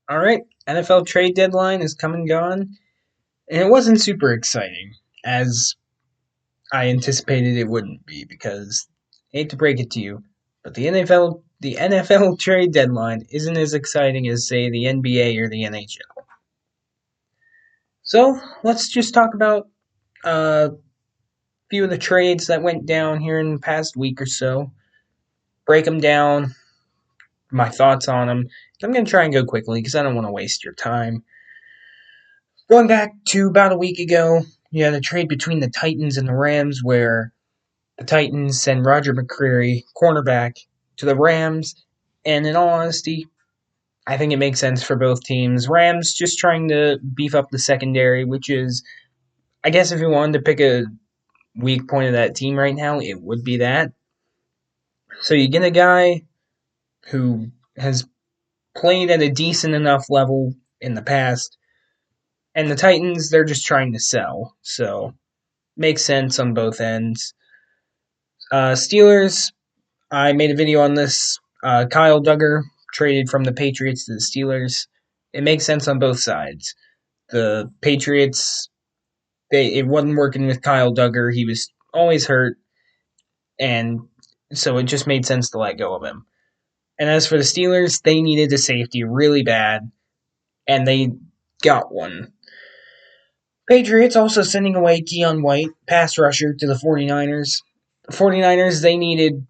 All right, NFL trade deadline is come and gone, and it wasn't super exciting as I anticipated it wouldn't be because I hate to break it to you, but the NFL trade deadline isn't as exciting as say the NBA or the NHL. So let's just talk about a few of the trades that went down here in the past week or so. Break them down, my thoughts on them. I'm going to try and go quickly because I don't want to waste your time. Going back to about a week ago, you had a trade between the Titans and the Rams where the Titans send Roger McCreary, cornerback, to the Rams. And in all honesty, I think it makes sense for both teams. Rams just trying to beef up the secondary, which is, I guess, if you wanted to pick a weak point of that team right now, it would be that. So you get a guy who has played at a decent enough level in the past, and the Titans, they're just trying to sell. So makes sense on both ends. Steelers, I made a video on this. Kyle Duggar traded from the Patriots to the Steelers. It makes sense on both sides. The Patriots, it wasn't working with Kyle Duggar. He was always hurt, and so it just made sense to let go of him. And as for the Steelers, they needed a safety really bad, and they got one. Patriots also sending away Keon White, pass rusher, to the 49ers. The 49ers, they needed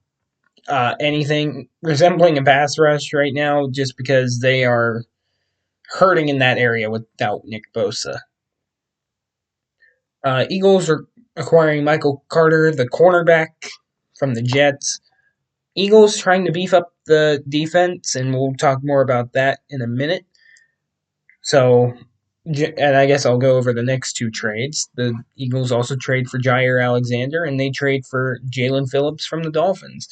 anything resembling a pass rush right now just because they are hurting in that area without Nick Bosa. Eagles are acquiring Michael Carter, the cornerback from the Jets. Eagles trying to beef up the defense, and we'll talk more about that in a minute. So, and I guess I'll go over the next two trades. The Eagles also trade for Jair Alexander, and they trade for Jalen Phillips from the Dolphins.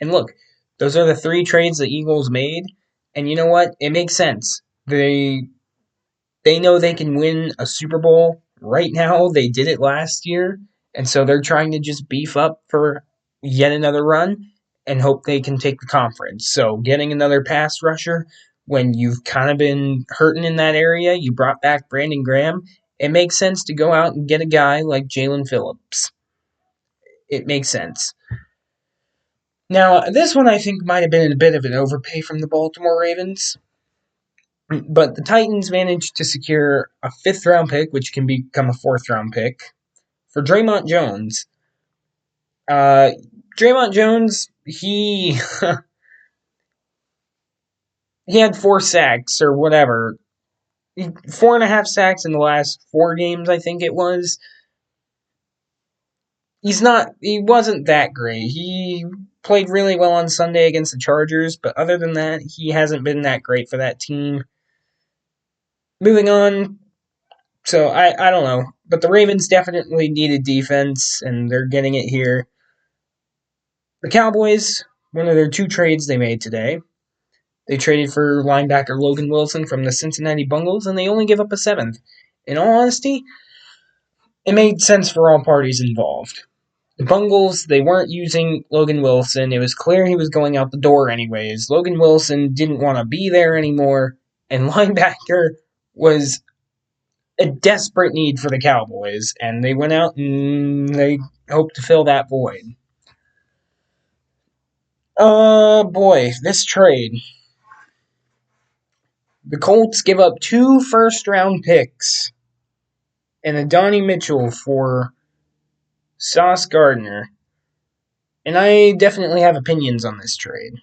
And look, those are the three trades the Eagles made, and you know what? It makes sense. They know they can win a Super Bowl right now. They did it last year, and so they're trying to just beef up for yet another run and hope they can take the conference. So getting another pass rusher when you've kind of been hurting in that area, you brought back Brandon Graham. It makes sense to go out and get a guy like Jalen Phillips. It makes sense. Now, this one I think might have been a bit of an overpay from the Baltimore Ravens. But the Titans managed to secure a fifth round pick, which can become a fourth round pick, for Draymond Jones. Uh, Draymond Jones, he had 4 sacks or whatever. 4.5 sacks in the last 4 games, I think it was. He wasn't that great. He played really well on Sunday against the Chargers, but other than that, he hasn't been that great for that team. Moving on, so I don't know. But the Ravens definitely needed defense, and they're getting it here. The Cowboys, one of their two trades they made today, they traded for linebacker Logan Wilson from the Cincinnati Bengals, and they only give up a seventh. In all honesty, it made sense for all parties involved. The Bengals, they weren't using Logan Wilson. It was clear he was going out the door anyways. Logan Wilson didn't want to be there anymore, and linebacker was a desperate need for the Cowboys, and they went out and they hoped to fill that void. Boy, this trade. The Colts give up 2 first-round picks and a Donnie Mitchell for Sauce Gardner. And I definitely have opinions on this trade.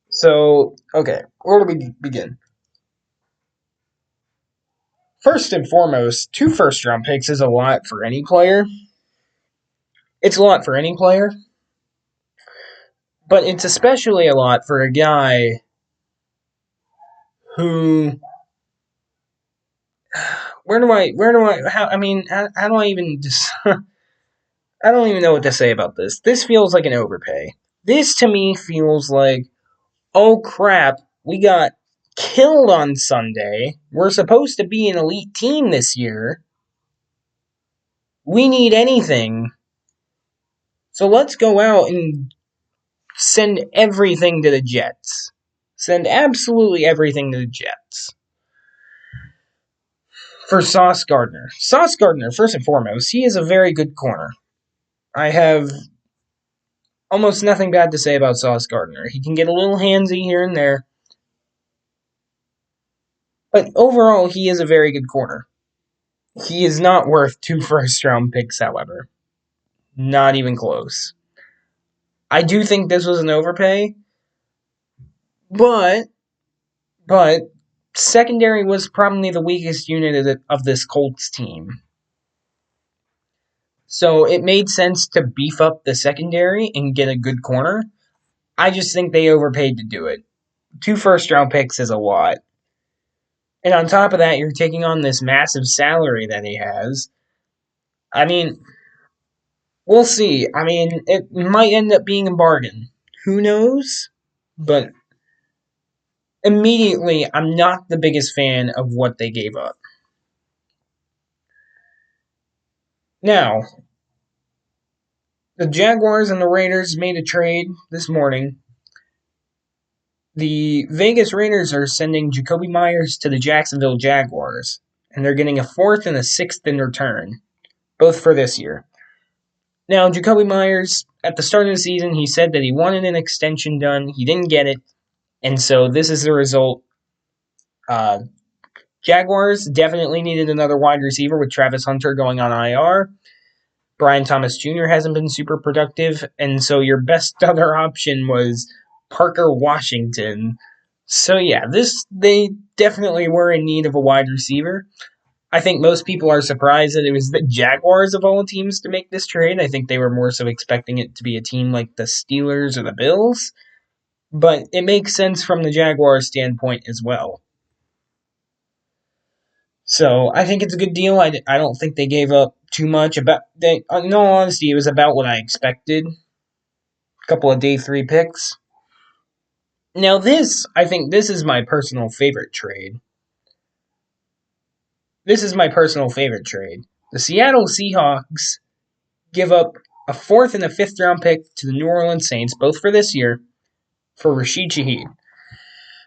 So, okay, where do we begin? First and foremost, 2 first-round picks is a lot for any player. It's a lot for any player, but it's especially a lot for a guy who how do I even just I don't even know what to say about this. This feels like an overpay. This to me feels like, oh crap, we got killed on Sunday. We're supposed to be an elite team this year. We need anything. So let's go out and send everything to the Jets. Send absolutely everything to the Jets. For Sauce Gardner. Sauce Gardner, first and foremost, he is a very good corner. I have almost nothing bad to say about Sauce Gardner. He can get a little handsy here and there, but overall, he is a very good corner. He is not worth 2 first-round picks, however. Not even close. I do think this was an overpay, but secondary was probably the weakest unit of this Colts team. So it made sense to beef up the secondary and get a good corner. I just think they overpaid to do it. 2 first-round picks is a lot. And on top of that, you're taking on this massive salary that he has. I mean, we'll see. I mean, it might end up being a bargain. Who knows? But immediately, I'm not the biggest fan of what they gave up. Now, the Jaguars and the Raiders made a trade this morning. The Vegas Raiders are sending Jakobi Meyers to the Jacksonville Jaguars, and they're getting a 4th and a 6th in return, both for this year. Now, Jakobi Meyers, at the start of the season, he said that he wanted an extension done. He didn't get it, and so this is the result. Jaguars definitely needed another wide receiver with Travis Hunter going on IR. Brian Thomas Jr. hasn't been super productive, and so your best other option was Parker Washington. So yeah, they definitely were in need of a wide receiver. I think most people are surprised that it was the Jaguars of all teams to make this trade. I think they were more so expecting it to be a team like the Steelers or the Bills. But it makes sense from the Jaguars' standpoint as well. So I think it's a good deal. I don't think they gave up too much. In all honesty, it was about what I expected. A couple of day 3 picks. Now I think this is my personal favorite trade. The Seattle Seahawks give up a 4th and a 5th round pick to the New Orleans Saints, both for this year, for Rashid Shaheed.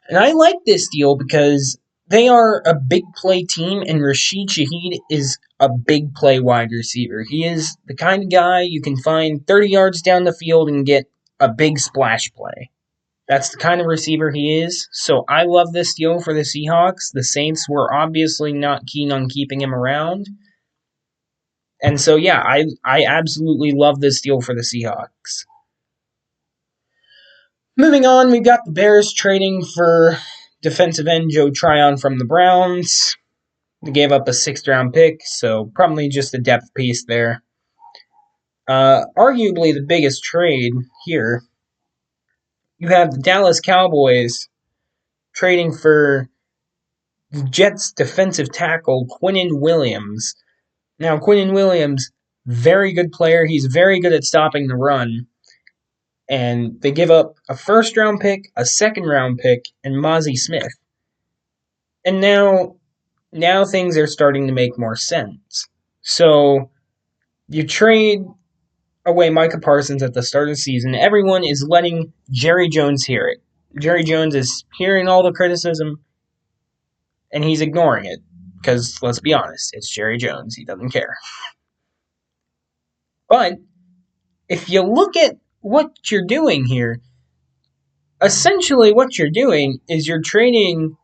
And I like this deal because they are a big play team, and Rashid Shaheed is a big play wide receiver. He is the kind of guy you can find 30 yards down the field and get a big splash play. That's the kind of receiver he is. So I love this deal for the Seahawks. The Saints were obviously not keen on keeping him around. And so, yeah, I absolutely love this deal for the Seahawks. Moving on, we've got the Bears trading for defensive end Joe Tryon from the Browns. They gave up a 6th-round pick, so probably just a depth piece there. Arguably the biggest trade here, you have the Dallas Cowboys trading for the Jets defensive tackle Quinnen Williams. Now, Quinnen Williams, very good player. He's very good at stopping the run. And they give up a 1st-round pick, a 2nd-round pick, and Mozzie Smith. And now things are starting to make more sense. So you trade away Micah Parsons at the start of the season. Everyone is letting Jerry Jones hear it. Jerry Jones is hearing all the criticism, and he's ignoring it. Because, let's be honest, it's Jerry Jones. He doesn't care. But if you look at what you're doing here, essentially what you're doing is you're trading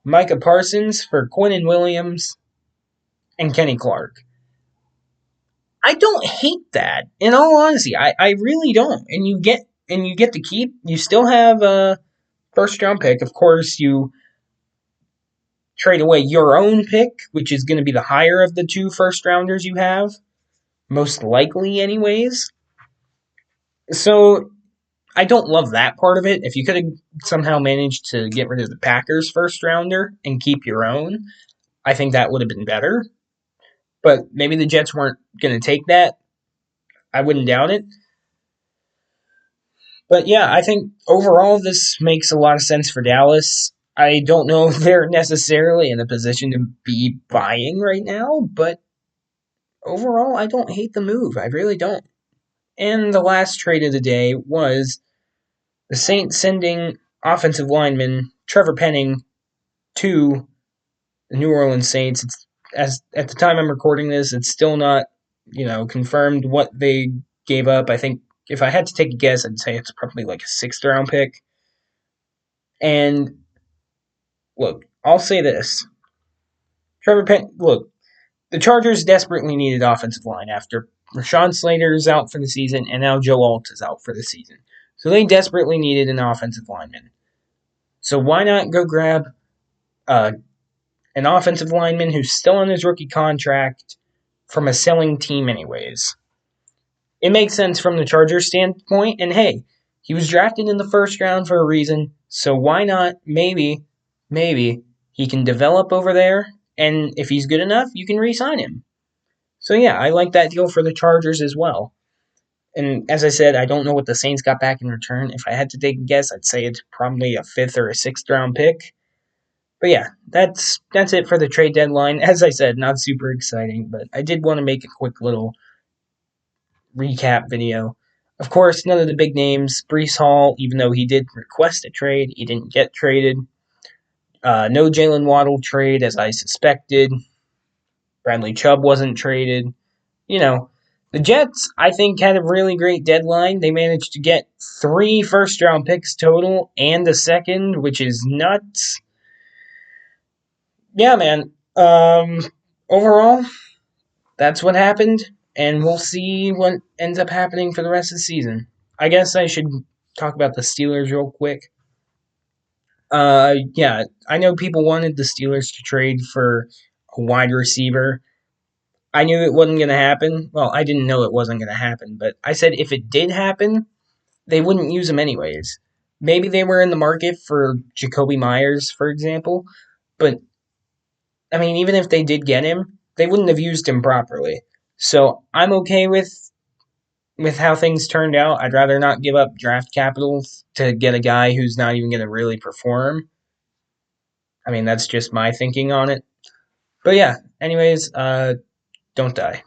Micah Parsons for Quinnen Williams and Kenny Clark. I don't hate that. In all honesty, I really don't. And you get to keep. You still have a 1st-round pick. Of course, you trade away your own pick, which is going to be the higher of the 2 first-rounders you have, most likely, anyways. So I don't love that part of it. If you could have somehow managed to get rid of the Packers' 1st-rounder and keep your own, I think that would have been better. But maybe the Jets weren't going to take that. I wouldn't doubt it. But yeah, I think overall this makes a lot of sense for Dallas. I don't know if they're necessarily in a position to be buying right now, but overall I don't hate the move. I really don't. And the last trade of the day was the Saints sending offensive lineman Trevor Penning to the New Orleans Saints. It's as at the time I'm recording this, it's still not, confirmed what they gave up. I think if I had to take a guess, I'd say it's probably like a sixth round pick. And look, I'll say this. Look, the Chargers desperately needed offensive line after Rashawn Slater is out for the season and now Joe Alt is out for the season. So they desperately needed an offensive lineman. So why not go grab uh, an offensive lineman who's still on his rookie contract from a selling team, anyways? It makes sense from the Chargers standpoint, and hey, he was drafted in the first round for a reason, so why not? Maybe he can develop over there, and if he's good enough, you can re-sign him. So yeah, I like that deal for the Chargers as well. And as I said, I don't know what the Saints got back in return. If I had to take a guess, I'd say it's probably a fifth or a sixth round pick. But yeah, that's it for the trade deadline. As I said, not super exciting, but I did want to make a quick little recap video. Of course, none of the big names. Brees Hall, even though he did request a trade, he didn't get traded. No Jalen Waddle trade, as I suspected. Bradley Chubb wasn't traded. You know, the Jets, I think, had a really great deadline. They managed to get 3 first round picks total and a second, which is nuts. Yeah, man. Overall, that's what happened, and we'll see what ends up happening for the rest of the season. I guess I should talk about the Steelers real quick. Yeah, I know people wanted the Steelers to trade for a wide receiver. I knew it wasn't going to happen. Well, I didn't know it wasn't going to happen, but I said if it did happen, they wouldn't use him anyways. Maybe they were in the market for Jacoby Myers, for example, but I mean, even if they did get him, they wouldn't have used him properly. So I'm okay with how things turned out. I'd rather not give up draft capital to get a guy who's not even going to really perform. I mean, that's just my thinking on it. But yeah, anyways, don't die.